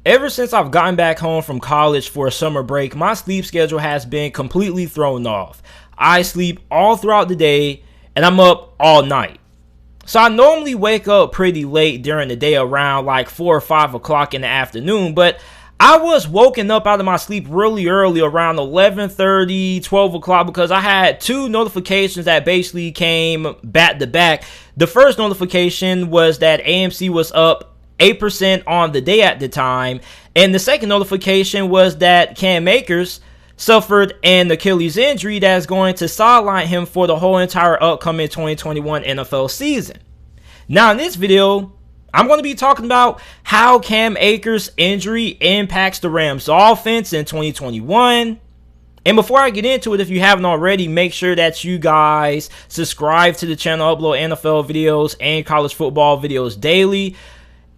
Ever since I've gotten back home from college for a summer break, my sleep schedule has been completely thrown off. I sleep all throughout the day and I'm up all night. So I normally wake up pretty late during the day, around like 4 or 5 o'clock in the afternoon, but I was woken up out of my sleep really early, around 11:30, 12 o'clock, because I had two notifications that basically came back to back. The first notification was that AMC was up 8% on the day at the time, and the second notification was that Cam Akers suffered an Achilles injury that's going to sideline him for the whole entire upcoming 2021 NFL season. Now in this video, I'm going to be talking about how Cam Akers' injury impacts the Rams offense in 2021. And before I get into it, if you haven't already, make sure that you guys subscribe to the channel. I upload NFL videos and college football videos daily.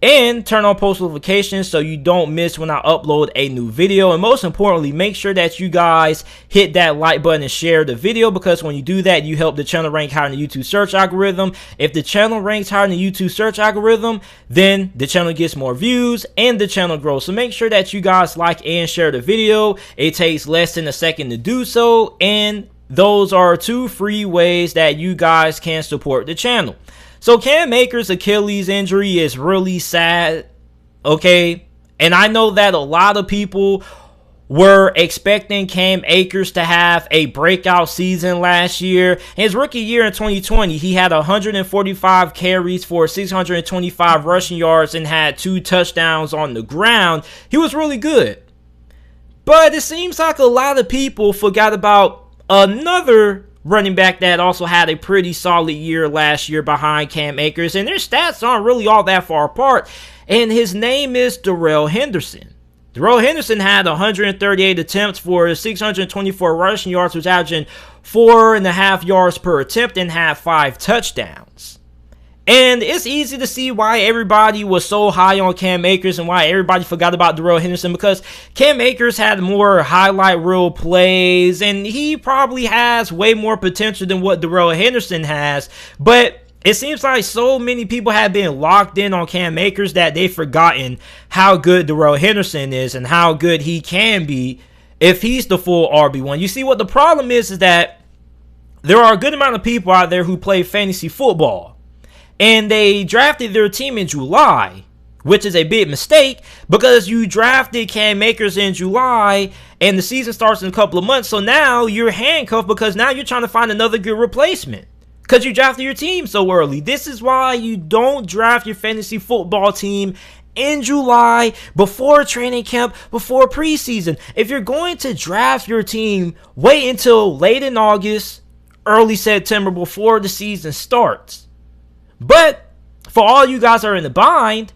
And turn on post notifications so you don't miss when I upload a new video. And most importantly, make sure that you guys hit that like button and share the video, because when you do that, you help the channel rank higher in the YouTube search algorithm. If the channel ranks higher in the YouTube search algorithm, then the channel gets more views and the channel grows. So make sure that you guys like and share the video. It takes less than a second to do so, and those are two free ways that you guys can support the channel. So Cam Akers' Achilles injury is really sad, okay? And I know that a lot of people were expecting Cam Akers to have a breakout season last year. His rookie year in 2020, he had 145 carries for 625 rushing yards and had 2 touchdowns on the ground. He was really good. But it seems like a lot of people forgot about another running back that also had a pretty solid year last year behind Cam Akers, and their stats aren't really all that far apart, and his name is Darrell Henderson. Darrell Henderson had 138 attempts for 624 rushing yards, was averaging 4.5 yards per attempt, and had 5 touchdowns. And it's easy to see why everybody was so high on Cam Akers and why everybody forgot about Darrell Henderson, because Cam Akers had more highlight reel plays and he probably has way more potential than what Darrell Henderson has. But it seems like so many people have been locked in on Cam Akers that they've forgotten how good Darrell Henderson is and how good he can be if he's the full RB1. You see, what the problem is that there are a good amount of people out there who play fantasy football, and they drafted their team in July, which is a big mistake, because you drafted Cam Akers in July and the season starts in a couple of months. So now you're handcuffed, because now you're trying to find another good replacement because you drafted your team so early. This is why you don't draft your fantasy football team in July, before training camp, before preseason. If you're going to draft your team, wait until late in August, early September, before the season starts. But for all you guys that are in the bind,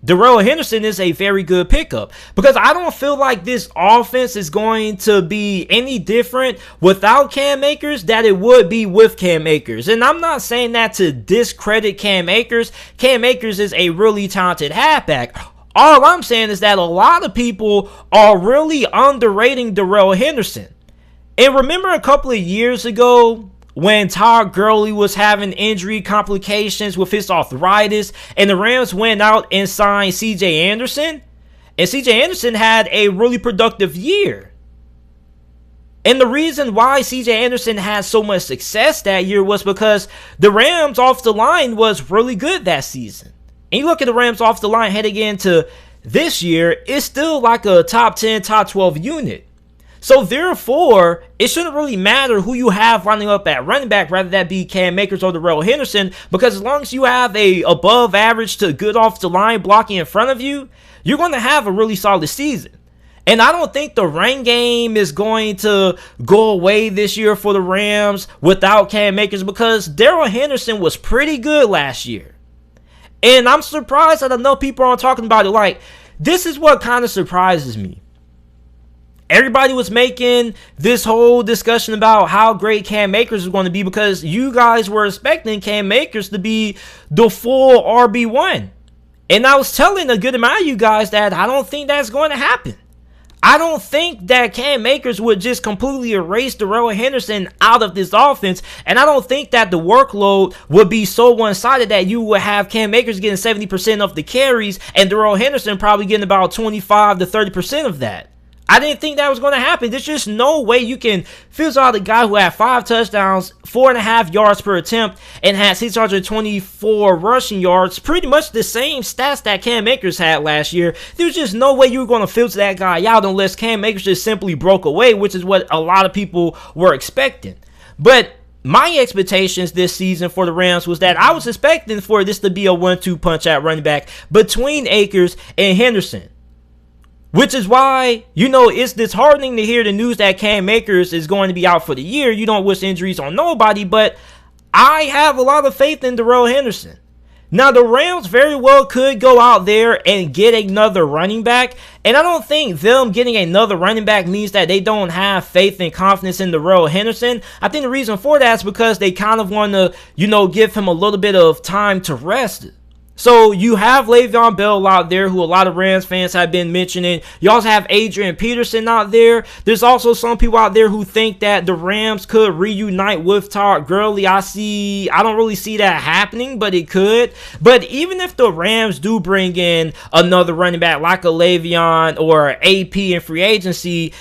Darrell Henderson is a very good pickup, because I don't feel like this offense is going to be any different without Cam Akers that it would be with Cam Akers. And I'm not saying that to discredit Cam Akers. Cam Akers is a really talented halfback. All I'm saying is that a lot of people are really underrating Darrell Henderson. And remember a couple of years ago when Todd Gurley was having injury complications with his arthritis, and the Rams went out and signed C.J. Anderson, and C.J. Anderson had a really productive year. And the reason why C.J. Anderson had so much success that year was because the Rams off the line was really good that season. And you look at the Rams off the line heading into this year, it's still like a top 10, top 12 unit. So therefore, it shouldn't really matter who you have lining up at running back, rather that be Cam Akers or Darrell Henderson, because as long as you have a above average to good off the line blocking in front of you, you're going to have a really solid season. And I don't think the run game is going to go away this year for the Rams without Cam Akers, because Darrell Henderson was pretty good last year. And I'm surprised that enough people aren't talking about it. Like, this is what kind of surprises me. Everybody was making this whole discussion about how great Cam Akers was going to be, because you guys were expecting Cam Akers to be the full RB1. And I was telling a good amount of you guys that I don't think that's going to happen. I don't think that Cam Akers would just completely erase Darrell Henderson out of this offense. And I don't think that the workload would be so one-sided that you would have Cam Akers getting 70% of the carries and Darrell Henderson probably getting about 25 to 30% of that. I didn't think that was going to happen. There's just no way you can filter out a guy who had 5 touchdowns, 4.5 yards per attempt, and had 624 rushing yards. Pretty much the same stats that Cam Akers had last year. There's just no way you were going to filter that guy out unless Cam Akers just simply broke away, which is what a lot of people were expecting. But my expectations this season for the Rams was that I was expecting for this to be a 1-2 punch at running back between Akers and Henderson. Which is why, it's disheartening to hear the news that Cam Akers is going to be out for the year. You don't wish injuries on nobody, but I have a lot of faith in Darrell Henderson. Now, the Rams very well could go out there and get another running back, and I don't think them getting another running back means that they don't have faith and confidence in Darrell Henderson. I think the reason for that is because they kind of want to, give him a little bit of time to rest. So you have Le'Veon Bell out there, who a lot of Rams fans have been mentioning. You also have Adrian Peterson out there. There's also some people out there who think that the Rams could reunite with Todd Gurley. I don't really see that happening, but it could. But even if the Rams do bring in another running back like a Le'Veon or AP in free agency,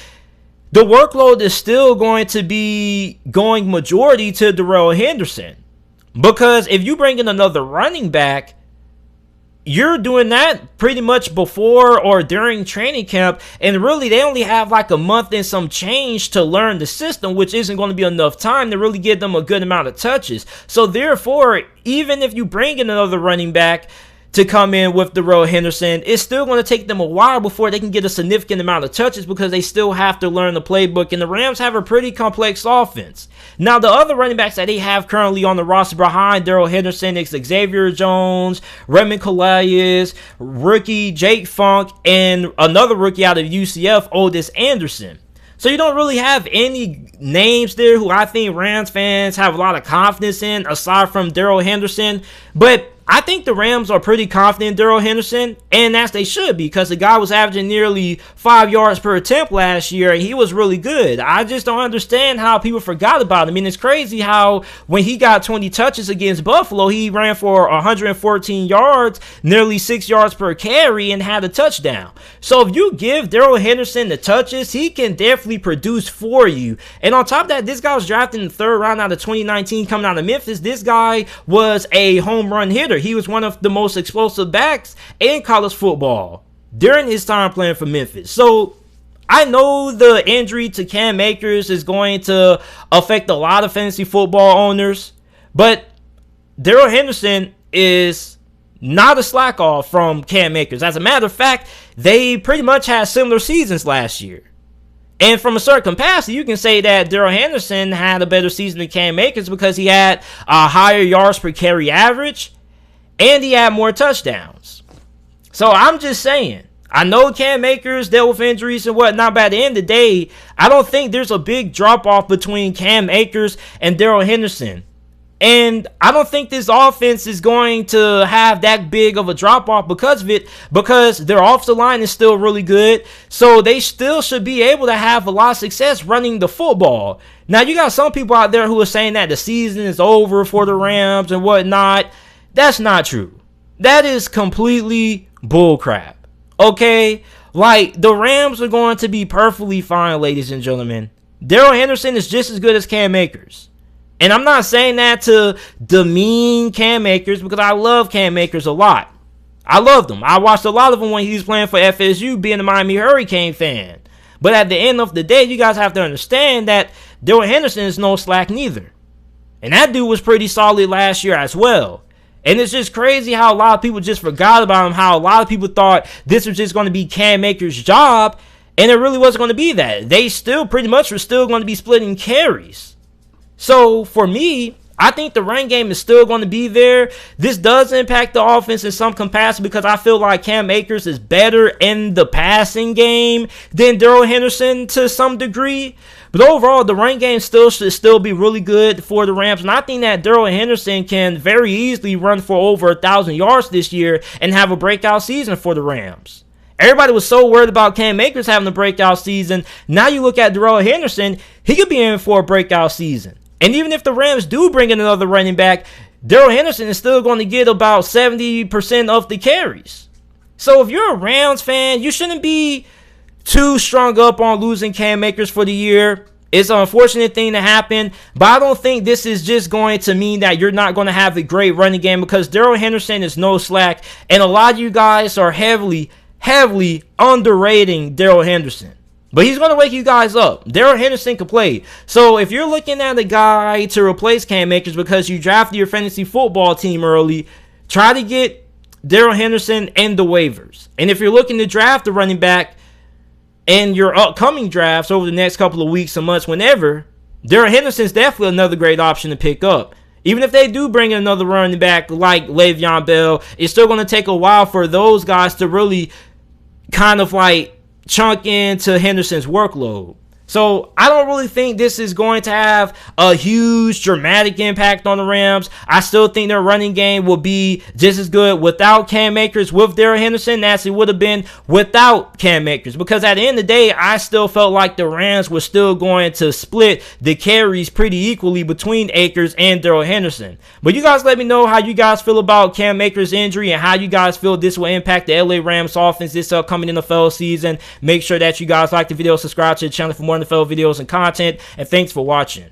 the workload is still going to be going majority to Darrell Henderson. Because if you bring in another running back, you're doing that pretty much before or during training camp, and really they only have like a month and some change to learn the system, which isn't going to be enough time to really give them a good amount of touches. So therefore, even if you bring in another running back to come in with Darrell Henderson, it's still going to take them a while before they can get a significant amount of touches because they still have to learn the playbook, and the Rams have a pretty complex offense. Now, the other running backs that they have currently on the roster behind Darrell Henderson is Xavier Jones, Raymond Calais, rookie Jake Funk, and another rookie out of UCF, Otis Anderson. So you don't really have any names there who I think Rams fans have a lot of confidence in aside from Darrell Henderson. But I think the Rams are pretty confident in Darrell Henderson, and as they should be, because the guy was averaging nearly 5 yards per attempt last year, and he was really good. I just don't understand how people forgot about him. I mean, it's crazy how when he got 20 touches against Buffalo, he ran for 114 yards, nearly 6 yards per carry, and had a touchdown. So if you give Darrell Henderson the touches, he can definitely produce for you. And on top of that, this guy was drafted in the 3rd round out of 2019 coming out of Memphis. This guy was a home run hitter. He was one of the most explosive backs in college football during his time playing for Memphis. So I know the injury to Cam Akers is going to affect a lot of fantasy football owners, but Darrell Henderson is not a slack off from Cam Akers. As a matter of fact, they pretty much had similar seasons last year. And from a certain capacity, you can say that Darrell Henderson had a better season than Cam Akers because he had a higher yards per carry average, and he had more touchdowns. So I'm just saying, I know Cam Akers dealt with injuries and whatnot, but at the end of the day, I don't think there's a big drop-off between Cam Akers and Darrell Henderson. And I don't think this offense is going to have that big of a drop-off because of it, because their offensive line is still really good. So they still should be able to have a lot of success running the football. Now, you got some people out there who are saying that the season is over for the Rams and whatnot. That's not true. That is completely bullcrap. Okay? Like, the Rams are going to be perfectly fine, ladies and gentlemen. Darrell Henderson is just as good as Cam Akers. And I'm not saying that to demean Cam Akers because I love Cam Akers a lot. I loved him. I watched a lot of him when he was playing for FSU, being a Miami Hurricane fan. But at the end of the day, you guys have to understand that Darrell Henderson is no slack neither. And that dude was pretty solid last year as well. And it's just crazy how a lot of people just forgot about him, how a lot of people thought this was just going to be Cam Akers' job, and it really wasn't going to be that. They still pretty much were still going to be splitting carries. So for me, I think the run game is still going to be there. This does impact the offense in some capacity because I feel like Cam Akers is better in the passing game than Darrell Henderson to some degree. But overall, the run game should still be really good for the Rams. And I think that Darrell Henderson can very easily run for over 1,000 yards this year and have a breakout season for the Rams. Everybody was so worried about Cam Akers having a breakout season. Now you look at Darrell Henderson, he could be in for a breakout season. And even if the Rams do bring in another running back, Darrell Henderson is still going to get about 70% of the carries. So if you're a Rams fan, you shouldn't be too strung up on losing Cam Akers for the year. It's an unfortunate thing to happen, but I don't think this is just going to mean that you're not going to have a great running game, because Darrell Henderson is no slack, and a lot of you guys are heavily underrating Darrell Henderson. But he's going to wake you guys up. Darrell Henderson can play. So if you're looking at a guy to replace Cam Akers because you drafted your fantasy football team early, try to get Darrell Henderson in the waivers. And if you're looking to draft a running back in your upcoming drafts over the next couple of weeks and months, whenever, Darrell Henderson is definitely another great option to pick up. Even if they do bring in another running back like Le'Veon Bell, it's still going to take a while for those guys to really kind of like chunk into Henderson's workload. So I don't really think this is going to have a huge dramatic impact on the Rams. I still think their running game will be just as good without Cam Akers, with Darrell Henderson, as it would have been without Cam Akers. Because at the end of the day, I still felt like the Rams were still going to split the carries pretty equally between Akers and Darrell Henderson. But you guys let me know how you guys feel about Cam Akers' injury and how you guys feel this will impact the LA Rams offense this upcoming NFL season. Make sure that you guys like the video, subscribe to the channel for more NFL videos and content, and thanks for watching.